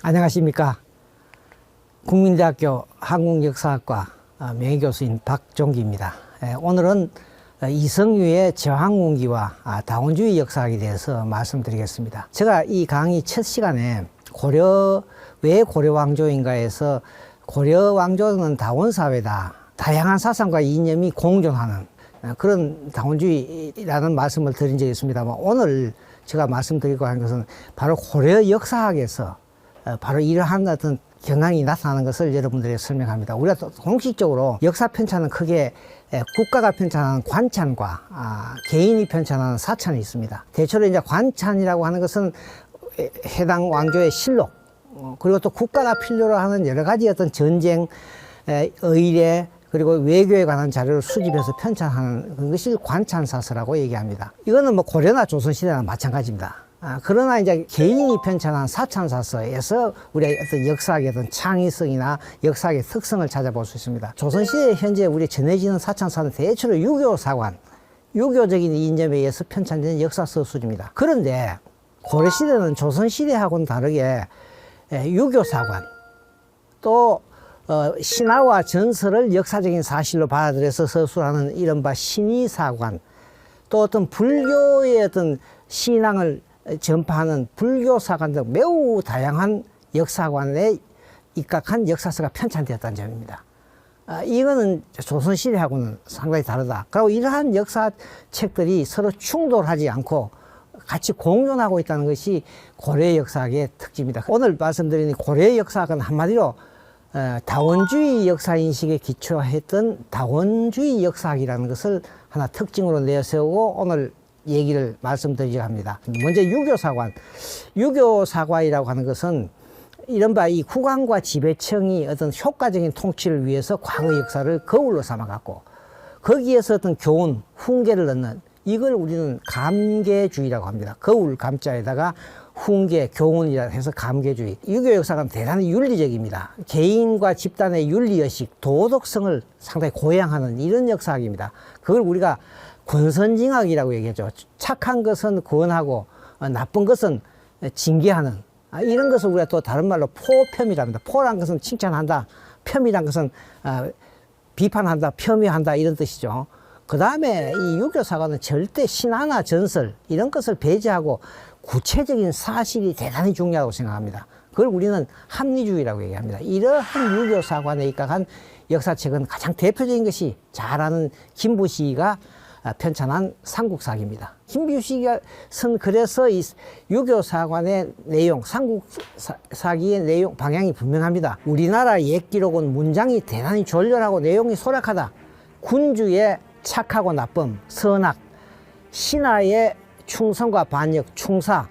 안녕하십니까. 국민대학교 한국역사학과 명예교수인 박종기입니다. 오늘은 이성유의 저항운기와 다원주의 역사학에 대해서 말씀드리겠습니다. 제가 이 강의 첫 시간에 왜 고려왕조인가에서 고려왕조는 다원사회다, 다양한 사상과 이념이 공존하는 그런 다원주의라는 말씀을 드린 적이 있습니다만, 오늘 제가 말씀드리고 하는 것은 바로 고려 역사학에서 바로 이러한 어떤 경향이 나타나는 것을 여러분들에게 설명합니다. 우리가 공식적으로 역사 편찬은 크게 국가가 편찬하는 관찬과 개인이 편찬하는 사찬이 있습니다. 대체로 이제 관찬이라고 하는 것은 해당 왕조의 실록, 그리고 또 국가가 필요로 하는 여러 가지 어떤 전쟁, 의례, 그리고 외교에 관한 자료를 수집해서 편찬하는 그것이 관찬사서라고 얘기합니다. 이거는 뭐 고려나 조선시대나 마찬가지입니다. 그러나 이제 개인이 편찬한 사찬사서에서 우리가 어떤 역사학의 어떤 창의성이나 역사학의 특성을 찾아볼 수 있습니다. 조선시대 현재 우리 전해지는 사찬사는 대체로 유교사관, 유교적인 이념에 의해서 편찬되는 역사서술입니다. 그런데 고려시대는 조선시대하고는 다르게 유교사관, 또 신화와 전설을 역사적인 사실로 받아들여서 서술하는 이른바 신의사관, 또 어떤 불교의 어떤 신앙을 전파하는 불교사관 등 매우 다양한 역사관에 입각한 역사서가 편찬되었다는 점입니다. 이거는 조선시대하고는 상당히 다르다. 그리고 이러한 역사책들이 서로 충돌하지 않고 같이 공존하고 있다는 것이 고려 역사학의 특징입니다. 오늘 말씀드리는 고려 역사학은 한마디로 다원주의 역사인식에 기초했던 다원주의 역사학이라는 것을 하나 특징으로 내세우고 오늘 얘기를 말씀드리려고 합니다. 먼저 유교사관. 유교사관이라고 하는 것은 이른바 이 국왕과 지배청이 어떤 효과적인 통치를 위해서 과거 역사를 거울로 삼아갖고 거기에서 어떤 교훈, 훈계를 넣는, 이걸 우리는 감계주의라고 합니다. 거울 감자에다가 훈계, 교훈이라 해서 감계주의. 유교 역사관 대단히 윤리적입니다. 개인과 집단의 윤리의식, 도덕성을 상당히 고양하는 이런 역사학입니다. 그걸 우리가 권선징악이라고 얘기하죠. 착한 것은 권하고 나쁜 것은 징계하는, 이런 것을 우리가 또 다른 말로 포폄이라 합니다. 포란 것은 칭찬한다, 폄이란 것은 비판한다, 폄훼한다, 이런 뜻이죠. 그 다음에 이 유교사관은 절대 신화나 전설 이런 것을 배제하고 구체적인 사실이 대단히 중요하다고 생각합니다. 그걸 우리는 합리주의라고 얘기합니다. 이러한 유교사관에 입각한 역사책은 가장 대표적인 것이 잘 아는 김부시가 편찬한 삼국사기입니다. 김부시가 쓴 그래서 이 유교사관의 내용, 삼국사기의 내용 방향이 분명합니다. 우리나라 옛기록은 문장이 대단히 졸렬하고 내용이 소략하다. 군주의 착하고 나쁨, 선악, 신하의 충성과 반역, 충사,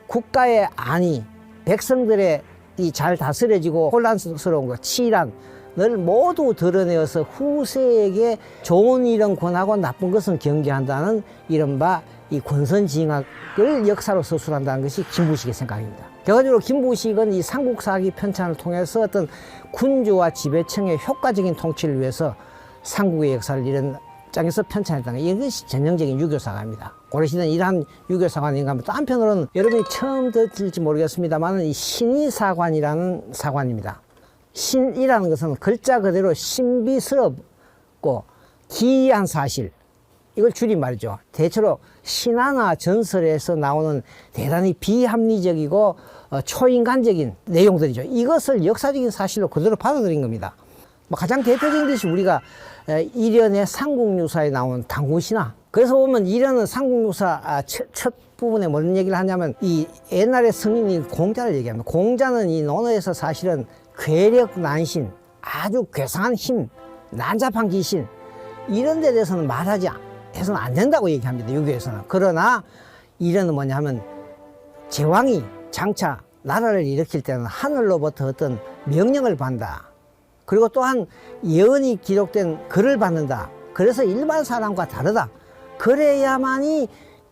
국가의 안위, 백성들의 이 잘 다스려지고 혼란스러운 것, 치란을 모두 드러내어서 후세에게 좋은 일은 권하고 나쁜 것은 경계한다는 이른바 이 권선징악을 역사로 서술한다는 것이 김부식의 생각입니다. 결과적으로 김부식은 이 삼국사기 편찬을 통해서 어떤 군주와 지배청의 효과적인 통치를 위해서 삼국의 역사를 이런 장에서 편찬했다는 것, 이것이 전형적인 유교사관입니다. 고려시대는 이러한 유교사관이 있는가 하면, 또 한편으로는 여러분이 처음 들을지 모르겠습니다만 이 신의사관이라는 사관입니다. 신이라는 것은 글자 그대로 신비스럽고 기이한 사실, 이걸 줄임말이죠. 대체로 신화나 전설에서 나오는 대단히 비합리적이고 초인간적인 내용들이죠. 이것을 역사적인 사실로 그대로 받아들인 겁니다. 가장 대표적인 것이 우리가 일연의 삼국유사에 나온 당군신화. 그래서 보면 일연은 삼국유사 첫 부분에 뭔 얘기를 하냐면, 이 옛날에 성인이 공자를 얘기합니다. 공자는 이 논어에서 사실은 괴력 난신, 아주 괴상한 힘, 난잡한 기신, 이런 데 대해서는 말하지 해서는 안 된다고 얘기합니다. 유교에서는. 그러나 일연은 뭐냐 하면, 제왕이 장차 나라를 일으킬 때는 하늘로부터 어떤 명령을 받는다. 그리고 또한 예언이 기록된 글을 받는다. 그래서 일반 사람과 다르다. 그래야만이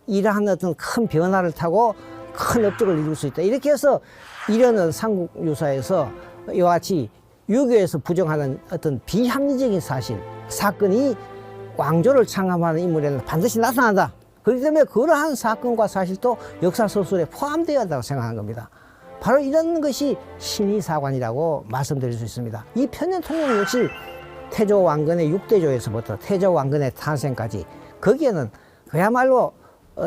이러한 어떤 큰 변화를 타고 큰 업적을 이룰 수 있다. 이렇게 해서 이러는 삼국유사에서 이와 같이 유교에서 부정하는 어떤 비합리적인 사실, 사건이 왕조를 창함하는 인물에는 반드시 나타난다. 그렇기 때문에 그러한 사건과 사실도 역사소설에 포함되어야 한다고 생각하는 겁니다. 바로 이런 것이 신의사관이라고 말씀드릴 수 있습니다. 이 편년통록 역시 태조 왕건의 6대조에서부터 태조 왕건의 탄생까지 거기에는 그야말로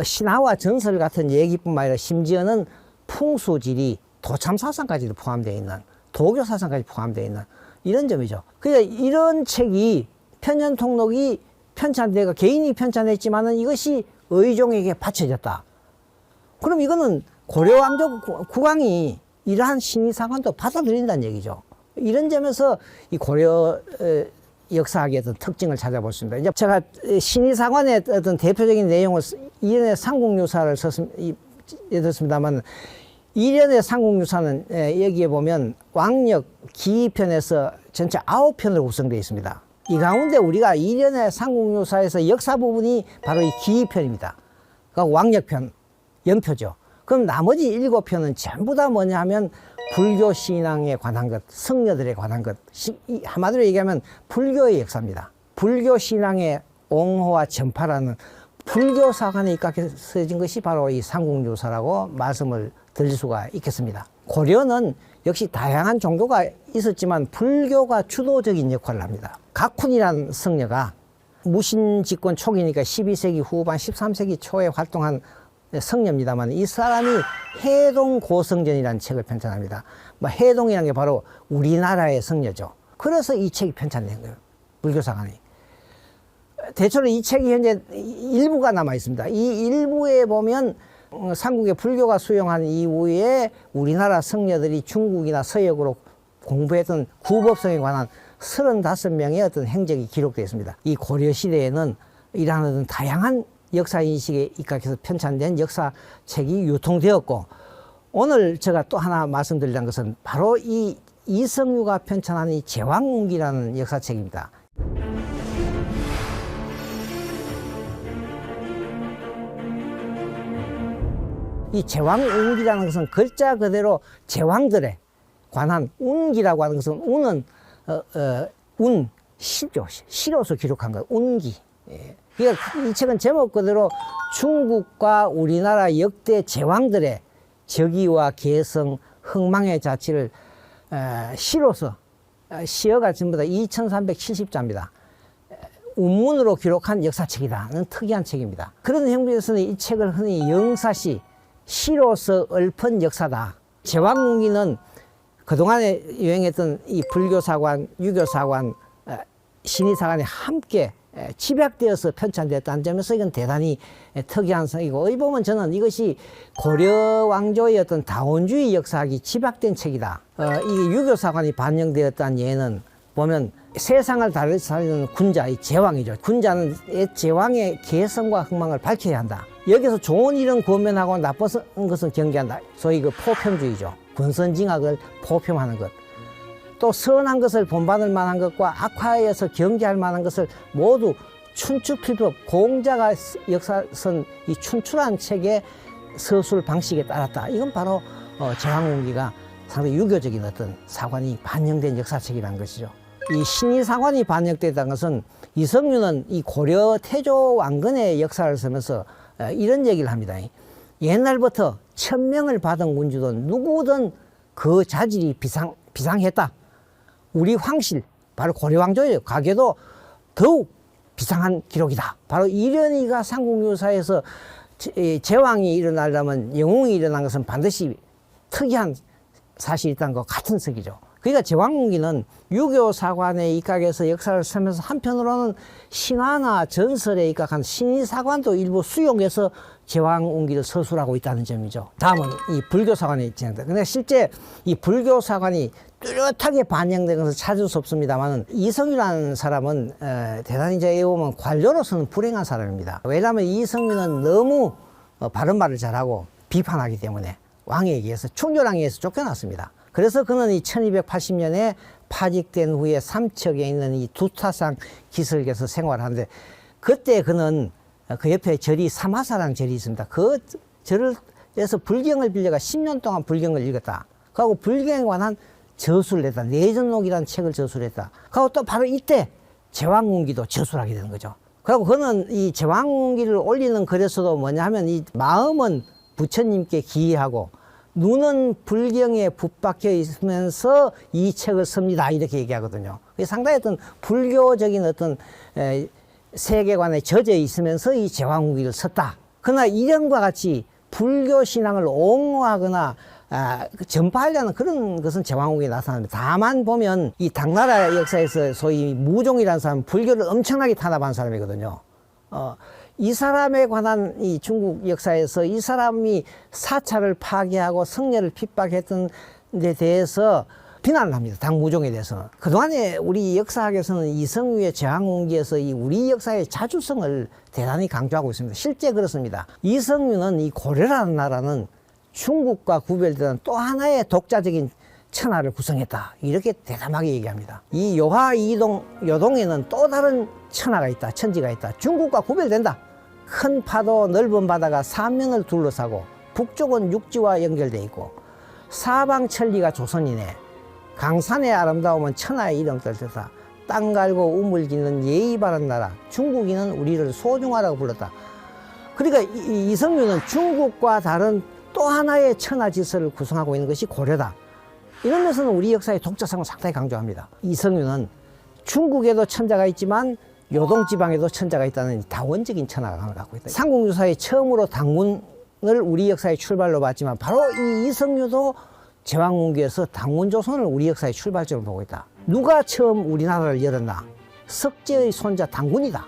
신화와 전설 같은 얘기뿐만 아니라 심지어는 풍수지리, 도참사상까지도 포함되어 있는, 도교사상까지 포함되어 있는 이런 점이죠. 그러니까 이런 책이 편년통록이 편찬되고 개인이 편찬했지만은 이것이 의종에게 바쳐졌다. 그럼 이거는 고려왕조 국왕이 이러한 신의사관도 받아들인다는 얘기죠. 이런 점에서 이 고려 역사학의 어떤 특징을 찾아볼 수 있습니다. 이제 제가 신의사관의 어떤 대표적인 내용을 이련의 삼국유사를 썼습니다만, 이련의 삼국유사는 여기에 보면 왕력 기편에서 전체 9편으로 구성되어 있습니다. 이 가운데 우리가 이련의 삼국유사에서 역사 부분이 바로 이 기편입니다. 그러니까 왕력편, 연표죠. 그럼 나머지 7편은 전부 다 뭐냐 하면 불교 신앙에 관한 것, 성녀들에 관한 것, 한마디로 얘기하면 불교의 역사입니다. 불교 신앙의 옹호와 전파라는 불교 사관에 입각해진 것이 바로 이 삼국유사라고 말씀을 드릴 수가 있겠습니다. 고려는 역시 다양한 종교가 있었지만 불교가 주도적인 역할을 합니다. 각훈이라는 성녀가 무신집권 초기니까 12세기 후반 13세기 초에 활동한 성녀입니다만, 이 사람이 해동고성전이라는 책을 편찬합니다. 해동이라는 게 바로 우리나라의 성녀죠. 그래서 이 책이 편찬된 거예요. 불교사관이. 대체로 이 책이 현재 일부가 남아 있습니다. 이 일부에 보면 삼국의 불교가 수용한 이후에 우리나라 성녀들이 중국이나 서역으로 공부했던 구법성에 관한 35명의 어떤 행적이 기록되어 있습니다. 이 고려시대에는 이러한 어떤 다양한 역사인식에 입각해서 편찬된 역사책이 유통되었고, 오늘 제가 또 하나 말씀드리는 것은 바로 이 이성유가 편찬한 이 제왕운기라는 역사책입니다. 이 제왕운기라는 것은 글자 그대로 제왕들에 관한, 운기라고 하는 것은 운은 시죠. 시로서 기록한 거예요. 운기. 예. 그러니까 이 책은 제목 그대로 중국과 우리나라 역대 제왕들의 적의와 개성, 흥망의 자취를 시로서, 시어가 전부 다 2370자입니다. 운문으로 기록한 역사책이다는 특이한 책입니다. 그런 형편에서는 이 책을 흔히 영사시, 시로서 읊은 역사다. 제왕운기는 그동안에 유행했던 이 불교사관, 유교사관, 신의사관이 함께 집약되어서 편찬되었다는 점에서 이건 대단히 특이한 성이고, 어찌 보면 저는 이것이 고려 왕조의 어떤 다원주의 역사학이 집약된 책이다. 이 유교사관이 반영되었다는 예는 보면 세상을 다스리는 군자, 이 제왕이죠. 군자는 제왕의 개성과 흥망을 밝혀야 한다. 여기서 좋은 일은 권면하고 나쁜 것은 경계한다. 소위 그 포평주의죠. 권선징악을 포평하는 것. 또 선한 것을 본받을 만한 것과 악화에서 경계할 만한 것을 모두 춘추필법, 공자가 역사선 이 춘추란 책의 서술 방식에 따랐다. 이건 바로 제왕운기가 상당히 유교적인 어떤 사관이 반영된 역사책이라는 것이죠. 이 신의사관이 반영됐다는 것은 이성유는 이 고려 태조 왕건의 역사를 쓰면서 이런 얘기를 합니다. 옛날부터 천명을 받은 군주도 누구든 그 자질이 비상했다. 우리 황실, 바로 고려왕조예요. 가게도 더욱 비상한 기록이다. 바로 이련이가 삼국유사에서 제왕이 일어나려면 영웅이 일어난 것은 반드시 특이한 사실이 있다는 것 같은 석이죠. 그러니까 제왕운기는 유교사관에 입각해서 역사를 쓰면서 한편으로는 신화나 전설에 입각한 신의사관도 일부 수용해서 제왕운기를 서술하고 있다는 점이죠. 다음은 이 불교사관에 진행됩니다. 근데 실제 이 불교사관이 뚜렷하게 반영된 것을 찾을 수 없습니다만, 이성유라는 사람은 대단히 이제 보면 관료로서는 불행한 사람입니다. 왜냐하면 이성유는 너무 바른 말을 잘하고 비판하기 때문에 왕에게 의해서, 충조랑에 의해서 쫓겨났습니다. 그래서 그는 이 1280년에 파직된 후에 삼척에 있는 이 두타상 기슭에서 생활하는데, 그때 그는 그 옆에 절이 사마사라는 절이 있습니다. 그 절에서 불경을 빌려가 10년 동안 불경을 읽었다. 그리고 불경에 관한 저술을 했다. 내전록이라는 책을 저술했다. 그리고 또 바로 이때 제왕운기도 저술하게 되는 거죠. 그리고 그는 이 제왕운기를 올리는 글에서도 뭐냐 하면, 이 마음은 부처님께 기이하고 눈은 불경에 붙박혀 있으면서 이 책을 씁니다. 이렇게 얘기하거든요. 상당히 어떤 불교적인 어떤 세계관에 젖어 있으면서 이 제왕후기를 썼다. 그러나 이런과 같이 불교 신앙을 옹호하거나 전파하려는 그런 것은 제왕후기에 나타납니다. 다만 보면 이 당나라 역사에서 소위 무종이라는 사람은 불교를 엄청나게 탄압한 사람이거든요. 이 사람에 관한 이 중국 역사에서 이 사람이 사찰을 파괴하고 성녀를 핍박했던 데 대해서 비난을 합니다. 당무종에 대해서는. 그동안에 우리 역사학에서는 이성유의 제왕홍기에서 이 우리 역사의 자주성을 대단히 강조하고 있습니다. 실제 그렇습니다. 이성유는 이 고려라는 나라는 중국과 구별되는 또 하나의 독자적인 천하를 구성했다. 이렇게 대담하게 얘기합니다. 이 요하 이동 요동에는 또 다른 천하가 있다. 천지가 있다. 중국과 구별된다. 큰 파도 넓은 바다가 삼면을 둘러싸고 북쪽은 육지와 연결되어 있고 사방 천리가 조선이네. 강산의 아름다움은 천하의 이름 떨듯다. 땅 갈고 우물 짓는 예의 바른 나라. 중국인은 우리를 소중하라고 불렀다. 그러니까 이성유는 중국과 다른 또 하나의 천하 질서를 구성하고 있는 것이 고려다. 이런 데서는 우리 역사의 독자성을 상당히 강조합니다. 이성유는 중국에도 천자가 있지만 요동지방에도 천자가 있다는 다원적인 천하감을 갖고 있다. 삼국유사에 처음으로 당군을 우리 역사의 출발로 봤지만 바로 이 이성유도 제왕문기에서 당군조선을 우리 역사의 출발점으로 보고 있다. 누가 처음 우리나라를 열었나? 석제의 손자 당군이다.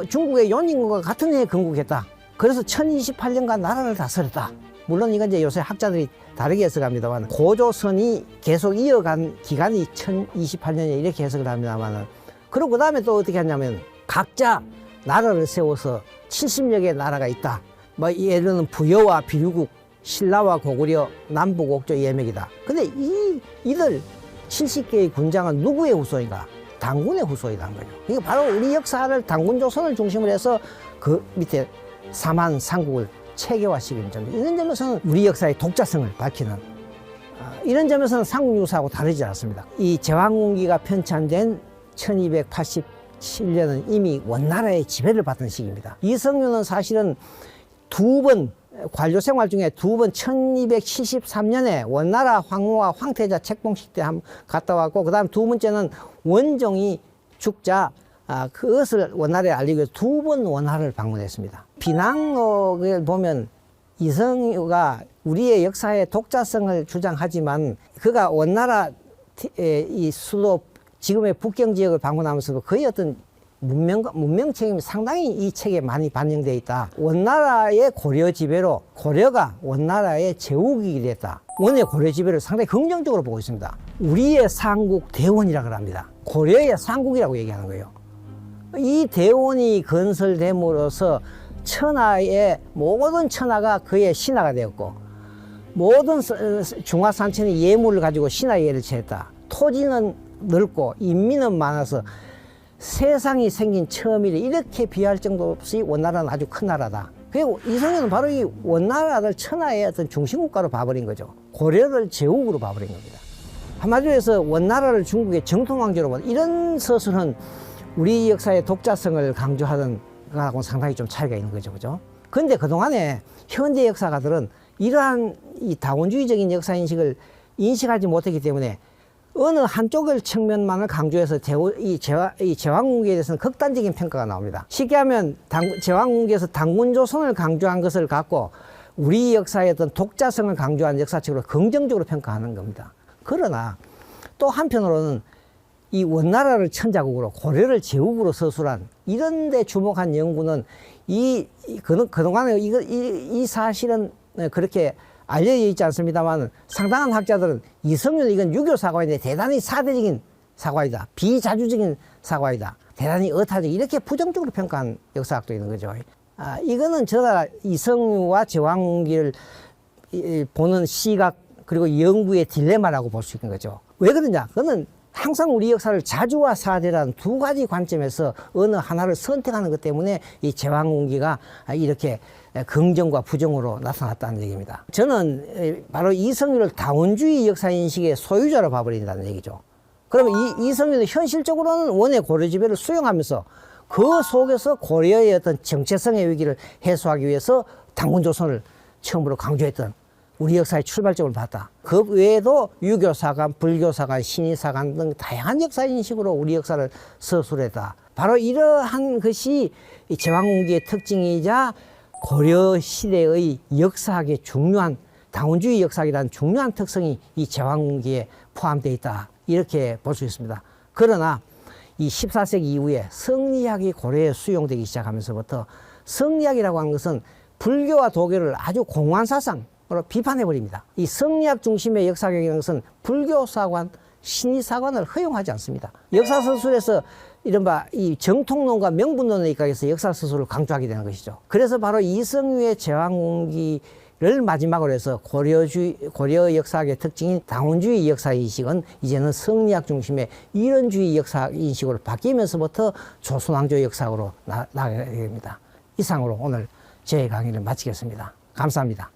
중국의 연인과 같은 해에 건국했다. 그래서 1028년간 나라를 다스렸다. 물론 이건 이제 요새 학자들이 다르게 해석합니다만 고조선이 계속 이어간 기간이 1028년에 이렇게 해석을 합니다만 그리고 그 다음에 또 어떻게 하냐면 각자 나라를 세워서 70여 개의 나라가 있다. 뭐 예를 들면 부여와 비류국, 신라와 고구려, 남북 옥조 예맥이다. 근데 이들 70개의 군장은 누구의 후손인가? 당군의 후손이라는 거죠. 이게 바로 우리 역사를 당군조선을 중심으로 해서 그 밑에 삼한 삼국을 체계화시키는 점. 이런 점에서는 우리 역사의 독자성을 밝히는 이런 점에서는 삼국유사하고 다르지 않습니다. 이 제왕군기가 편찬된 1287년은 이미 원나라의 지배를 받은 시기입니다. 이성유는 사실은 두 번 관료 생활 중에 두 번 1273년에 원나라 황후와 황태자 책봉식 때 갔다 왔고 그 다음 두 번째는 원종이 죽자 그것을 원나라에 알리기 위해서 두 번 원나라를 방문했습니다. 비낭록을 보면 이성유가 우리의 역사의 독자성을 주장하지만 그가 원나라 이 수도 지금의 북경 지역을 방문하면서도 거의 어떤 문명 책임이 상당히 이 책에 많이 반영되어 있다. 원나라의 고려 지배로 고려가 원나라의 제후국이 됐다. 원의 고려 지배를 상당히 긍정적으로 보고 있습니다. 우리의 상국 대원이라고 합니다. 고려의 상국이라고 얘기하는 거예요. 이 대원이 건설됨으로써 천하의 모든 천하가 그의 신하가 되었고 모든 중화산천의 예물을 가지고 신하의 예를 취했다. 토지는 넓고 인민은 많아서 세상이 생긴 처음이래. 이렇게 비할 정도 없이 원나라는 아주 큰 나라다. 그리고 이성유는 바로 이 원나라를 천하의 어떤 중심국가로 봐버린 거죠. 고려를 제국으로 봐버린 겁니다. 한마디로 해서 원나라를 중국의 정통왕조로 본 이런 서술은 우리 역사의 독자성을 강조하던 것하고는 상당히 좀 차이가 있는 거죠. 그죠? 그런데 그동안에 현대 역사가들은 이러한 이 다원주의적인 역사인식을 인식하지 못했기 때문에 어느 한쪽의 측면만을 강조해서 이 제왕군기에 대해서는 극단적인 평가가 나옵니다. 쉽게 하면 제왕군기에서 당군조선을 강조한 것을 갖고 우리 역사의 어떤 독자성을 강조한 역사책으로 긍정적으로 평가하는 겁니다. 그러나 또 한편으로는 이 원나라를 천자국으로 고려를 제국으로 서술한 이런 데 주목한 연구는 그동안에 이 사실은 그렇게 알려져 있지 않습니다만 상당한 학자들은 이성유는 이건 유교 사과인데 대단히 사대적인 사과이다. 비자주적인 사과이다. 대단히 의타적 이렇게 부정적으로 평가한 역사학도 있는 거죠. 이거는 제가 이성유와 제왕기를 보는 시각 그리고 연구의 딜레마라고 볼 수 있는 거죠. 왜 그러냐? 그거는 항상 우리 역사를 자주와 사대라는 두 가지 관점에서 어느 하나를 선택하는 것 때문에 이 제왕군기가 이렇게 긍정과 부정으로 나타났다는 얘기입니다. 저는 바로 이성유를 다원주의 역사인식의 소유자로 봐버린다는 얘기죠. 그러면 이성유는 현실적으로는 원의 고려 지배를 수용하면서 그 속에서 고려의 어떤 정체성의 위기를 해소하기 위해서 당군조선을 처음으로 강조했던 우리 역사의 출발점을 봤다. 그 외에도 유교사관, 불교사관, 신의사관 등 다양한 역사인식으로 우리 역사를 서술했다. 바로 이러한 것이 이 제왕궁기의 특징이자 고려 시대의 역사학의 중요한 다원주의 역사학이라는 중요한 특성이 이 제왕궁기에 포함되어 있다. 이렇게 볼 수 있습니다. 그러나 이 14세기 이후에 성리학이 고려에 수용되기 시작하면서부터 성리학이라고 하는 것은 불교와 도교를 아주 공허한 사상으로 비판해버립니다. 이 성리학 중심의 역사학이라는 것은 불교사관, 신의사관을 허용하지 않습니다. 역사서술에서 이른바 이 정통론과 명분론에 입각해서 역사서술을 강조하게 되는 것이죠. 그래서 바로 이성유의 제왕궁기를 마지막으로 해서 고려 역사학의 특징인 다원주의 역사인식은 이제는 성리학 중심의 이론주의 역사인식으로 바뀌면서부터 조선왕조 역사학으로 나가게 됩니다. 이상으로 오늘 제 강의를 마치겠습니다. 감사합니다.